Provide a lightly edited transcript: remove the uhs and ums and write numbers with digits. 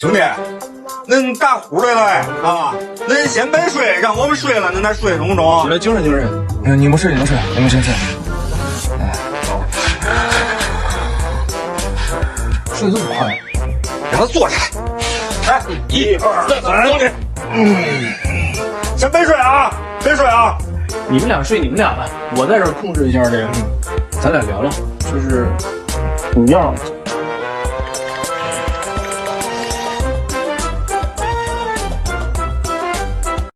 兄弟，恁打呼来了啊！恁先别睡，让我们睡了，恁再睡，中不中？来，精神精神。你们睡，你们睡，你们先睡。睡这么快？让他坐下来。来，1、2、3，坐起。先别睡啊，别睡啊！你们俩睡你们俩的，我在这儿控制一下这个，咱俩聊聊，就是主要